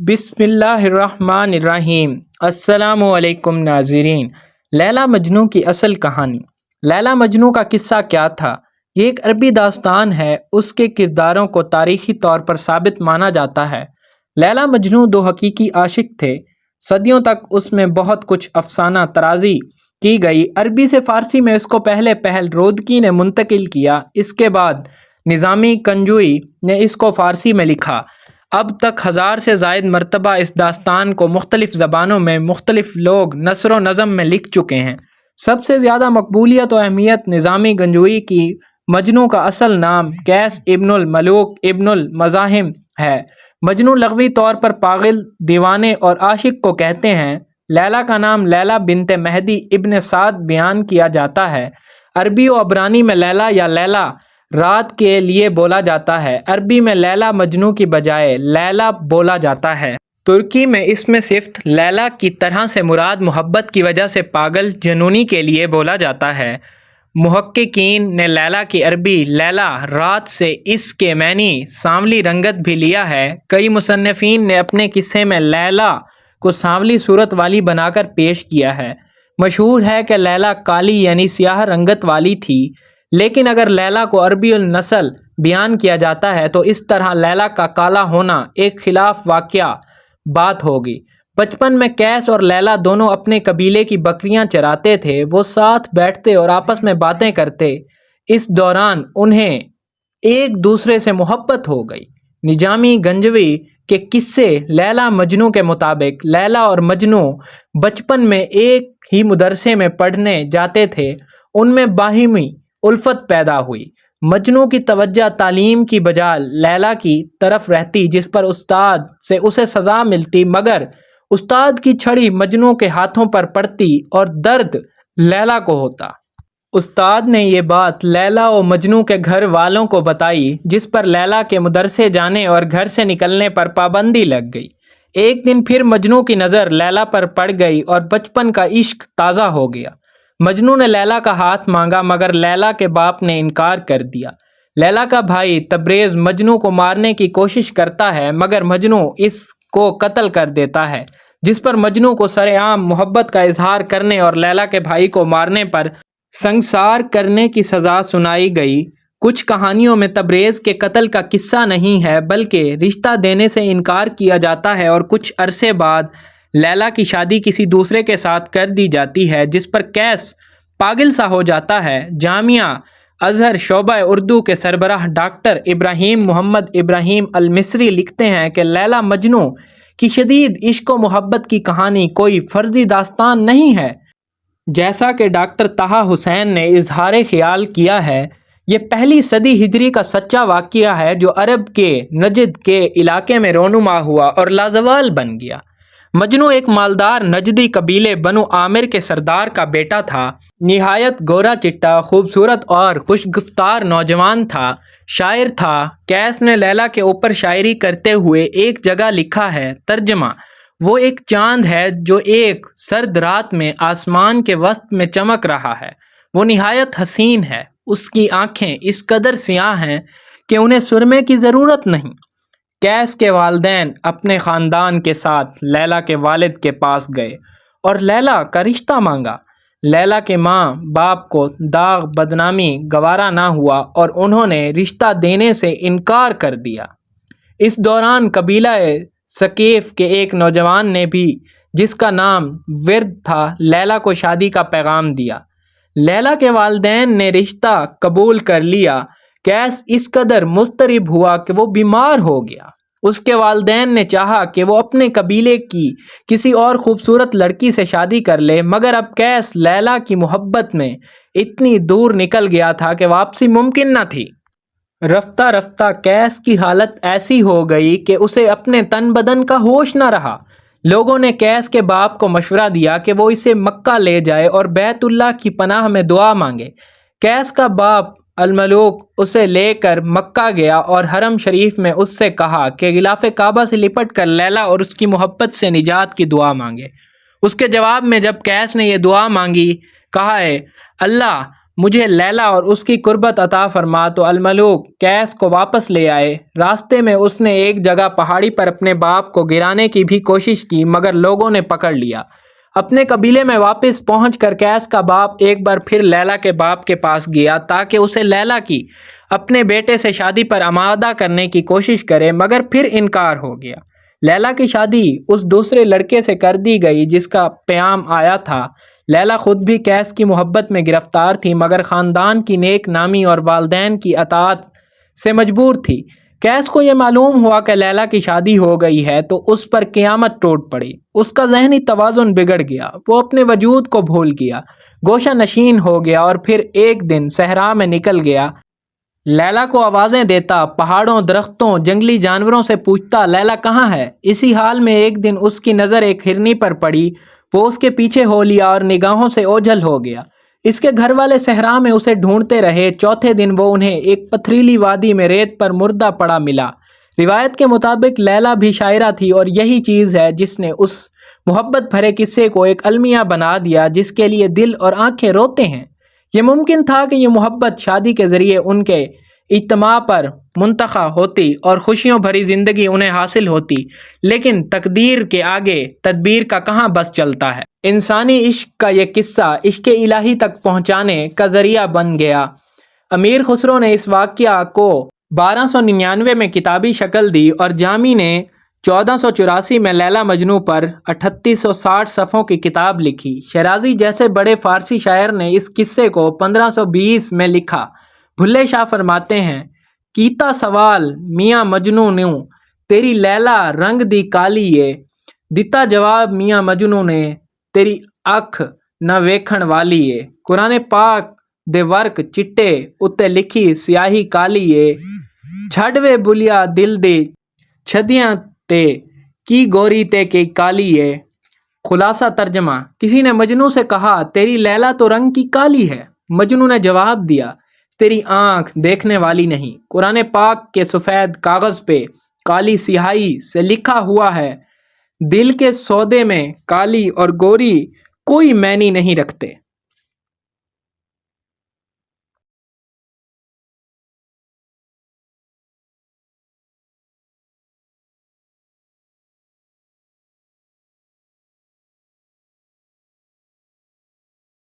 بسم اللہ الرحمن الرحیم۔ السلام علیکم ناظرین۔ لیلا مجنوں کی اصل کہانی۔ لیلا مجنوں کا قصہ کیا تھا؟ یہ ایک عربی داستان ہے۔ اس کے کرداروں کو تاریخی طور پر ثابت مانا جاتا ہے۔ لیلا مجنوں دو حقیقی عاشق تھے۔ صدیوں تک اس میں بہت کچھ افسانہ طرازی کی گئی۔ عربی سے فارسی میں اس کو پہل رودکی نے منتقل کیا۔ اس کے بعد نظامی کنجوئی نے اس کو فارسی میں لکھا۔ اب تک 1000 سے زائد مرتبہ اس داستان کو مختلف زبانوں میں مختلف لوگ نثر و نظم میں لکھ چکے ہیں۔ سب سے زیادہ مقبولیت و اہمیت نظامی گنجوئی کی مجنوں کا اصل نام قیس ابن الملوک ابن المزاحم ہے۔ مجنوں لغوی طور پر پاگل، دیوانے اور عاشق کو کہتے ہیں۔ لیلا کا نام لیلا بنت مہدی ابن سعد بیان کیا جاتا ہے۔ عربی و عبرانی میں لیلا یا لیلا رات کے لیے بولا جاتا ہے۔ عربی میں لیلا مجنوں کی بجائے لیلا بولا جاتا ہے۔ ترکی میں اس میں صفت لیلا کی طرح سے مراد محبت کی وجہ سے پاگل، جنونی کے لیے بولا جاتا ہے۔ محققین نے لیلا کی عربی لیلا رات سے اس کے معنی سانولی رنگت بھی لیا ہے۔ کئی مصنفین نے اپنے قصے میں لیلا کو سانولی صورت والی بنا کر پیش کیا ہے۔ مشہور ہے کہ لیلا کالی یعنی سیاہ رنگت والی تھی، لیکن اگر لیلا کو عربی النسل بیان کیا جاتا ہے تو اس طرح لیلا کا کالا ہونا ایک خلاف واقع بات ہوگی۔ بچپن میں قیس اور لیلا دونوں اپنے قبیلے کی بکریاں چراتے تھے۔ وہ ساتھ بیٹھتے اور آپس میں باتیں کرتے۔ اس دوران انہیں ایک دوسرے سے محبت ہو گئی۔ نظامی گنجوی کے قصے لیلا مجنوں کے مطابق لیلا اور مجنوں بچپن میں ایک ہی مدرسے میں پڑھنے جاتے تھے۔ ان میں باہمی الفت پیدا ہوئی۔ مجنوں کی توجہ تعلیم کی بجائے لیلا کی طرف رہتی، جس پر استاد سے اسے سزا ملتی، مگر استاد کی چھڑی مجنوں کے ہاتھوں پر پڑتی اور درد لیلا کو ہوتا۔ استاد نے یہ بات لیلا و مجنوں کے گھر والوں کو بتائی، جس پر لیلا کے مدرسے جانے اور گھر سے نکلنے پر پابندی لگ گئی۔ ایک دن پھر مجنوں کی نظر لیلا پر پڑ گئی اور بچپن کا عشق تازہ ہو گیا۔ مجنوں نے لیلا کا ہاتھ مانگا، مگر لیلا کے باپ نے انکار کر دیا۔ لیلا کا بھائی تبریز مجنوں کو مارنے کی کوشش کرتا ہے، مگر مجنوں اس کو قتل کر دیتا ہے، جس پر مجنوں کو سرعام محبت کا اظہار کرنے اور لیلا کے بھائی کو مارنے پر سنگسار کرنے کی سزا سنائی گئی۔ کچھ کہانیوں میں تبریز کے قتل کا قصہ نہیں ہے، بلکہ رشتہ دینے سے انکار کیا جاتا ہے اور کچھ عرصے بعد لیلا کی شادی کسی دوسرے کے ساتھ کر دی جاتی ہے، جس پر قیس پاگل سا ہو جاتا ہے۔ جامعہ ازہر شعبہ اردو کے سربراہ ڈاکٹر ابراہیم محمد ابراہیم المصری لکھتے ہیں کہ لیلا مجنوں کی شدید عشق و محبت کی کہانی کوئی فرضی داستان نہیں ہے، جیسا کہ ڈاکٹر طہ حسین نے اظہار خیال کیا ہے۔ یہ پہلی صدی ہجری کا سچا واقعہ ہے جو عرب کے نجد کے علاقے میں رونما ہوا اور لازوال بن گیا۔ مجنوں ایک مالدار نجدی قبیلے بنو عامر کے سردار کا بیٹا تھا۔ نہایت گورا چٹا، خوبصورت اور خوش گفتار نوجوان تھا، شاعر تھا۔ قیس نے لیلا کے اوپر شاعری کرتے ہوئے ایک جگہ لکھا ہے، ترجمہ: وہ ایک چاند ہے جو ایک سرد رات میں آسمان کے وسط میں چمک رہا ہے۔ وہ نہایت حسین ہے۔ اس کی آنکھیں اس قدر سیاہ ہیں کہ انہیں سرمے کی ضرورت نہیں۔ قیس کے والدین اپنے خاندان کے ساتھ لیلا کے والد کے پاس گئے اور لیلا کا رشتہ مانگا۔ لیلا کے ماں باپ کو داغ بدنامی گوارا نہ ہوا اور انہوں نے رشتہ دینے سے انکار کر دیا۔ اس دوران قبیلہ ثقیف کے ایک نوجوان نے بھی، جس کا نام ورد تھا، لیلا کو شادی کا پیغام دیا۔ لیلا کے والدین نے رشتہ قبول کر لیا۔ قیس اس قدر مضطرب ہوا کہ وہ بیمار ہو گیا۔ اس کے والدین نے چاہا کہ وہ اپنے قبیلے کی کسی اور خوبصورت لڑکی سے شادی کر لے، مگر اب قیس لیلا کی محبت میں اتنی دور نکل گیا تھا کہ واپسی ممکن نہ تھی۔ رفتہ رفتہ قیس کی حالت ایسی ہو گئی کہ اسے اپنے تن بدن کا ہوش نہ رہا۔ لوگوں نے قیس کے باپ کو مشورہ دیا کہ وہ اسے مکہ لے جائے اور بیت اللہ کی پناہ میں دعا مانگے۔ قیس کا باپ الملوک اسے لے کر مکہ گیا اور حرم شریف میں اس سے کہا کہ غلاف کعبہ سے لپٹ کر لیلا اور اس کی محبت سے نجات کی دعا مانگے۔ اس کے جواب میں جب قیس نے یہ دعا مانگی، کہا، اے اللہ، مجھے لیلا اور اس کی قربت عطا فرما۔ تو الملوک قیس کو واپس لے آئے۔ راستے میں اس نے ایک جگہ پہاڑی پر اپنے باپ کو گرانے کی بھی کوشش کی مگر لوگوں نے پکڑ لیا۔ اپنے قبیلے میں واپس پہنچ کر قیس کا باپ ایک بار پھر لیلا کے باپ کے پاس گیا تاکہ اسے لیلا کی اپنے بیٹے سے شادی پر آمادہ کرنے کی کوشش کرے مگر پھر انکار ہو گیا۔ لیلا کی شادی اس دوسرے لڑکے سے کر دی گئی جس کا پیام آیا تھا۔ لیلا خود بھی قیس کی محبت میں گرفتار تھی مگر خاندان کی نیک نامی اور والدین کی اطاعت سے مجبور تھی۔ قیس کو یہ معلوم ہوا کہ لیلا کی شادی ہو گئی ہے تو اس پر قیامت ٹوٹ پڑی۔ اس کا ذہنی توازن بگڑ گیا، وہ اپنے وجود کو بھول گیا، گوشہ نشین ہو گیا اور پھر ایک دن صحرا میں نکل گیا۔ لیلا کو آوازیں دیتا، پہاڑوں، درختوں، جنگلی جانوروں سے پوچھتا لیلا کہاں ہے؟ اسی حال میں ایک دن اس کی نظر ایک ہرنی پر پڑی، وہ اس کے پیچھے ہو لیا اور نگاہوں سے اوجھل ہو گیا۔ اس کے گھر والے صحرا میں اسے ڈھونڈتے رہے، چوتھے دن وہ انہیں ایک پتھریلی وادی میں ریت پر مردہ پڑا ملا۔ روایت کے مطابق لیلا بھی شاعرہ تھی اور یہی چیز ہے جس نے اس محبت بھرے قصے کو ایک المیہ بنا دیا جس کے لیے دل اور آنکھیں روتے ہیں۔ یہ ممکن تھا کہ یہ محبت شادی کے ذریعے ان کے اجتماع پر منتخب ہوتی اور خوشیوں بھری زندگی انہیں حاصل ہوتی، لیکن تقدیر کے آگے تدبیر کا کہاں بس چلتا ہے۔ انسانی عشق کا یہ قصہ عشق الہی تک پہنچانے کا ذریعہ بن گیا۔ امیر خسرو نے اس واقعہ کو 1299 میں کتابی شکل دی اور جامی نے 1484 میں لیلا مجنوں پر 3860 صفحوں کی کتاب لکھی۔ شیرازی جیسے بڑے فارسی شاعر نے اس قصے کو 1520 میں لکھا۔ بھلے شاہ فرماتے ہیں، کیتا سوال میاں مجنوں نے تیری لیلا رنگ دی کالی ہے، دتا جواب میاں مجنوں نے تیری اکھ نہ ویکھن والی ہے۔ قرآن پاک دے ورق چٹے اتے لکھی سیاہی کالی ہے، چھڈ وے بلیا دل دے چھدیاں تے کی گوری تے کی کالی ہے۔ خلاصہ ترجمہ، کسی نے مجنوں سے کہا تیری لیلا تو رنگ کی کالی ہے۔ مجنوں نے جواب دیا تیری آنکھ دیکھنے والی نہیں۔ قرآن پاک کے سفید کاغذ پہ کالی سیاہی سے لکھا ہوا ہے، دل کے سودے میں کالی اور گوری کوئی معنی نہیں رکھتے۔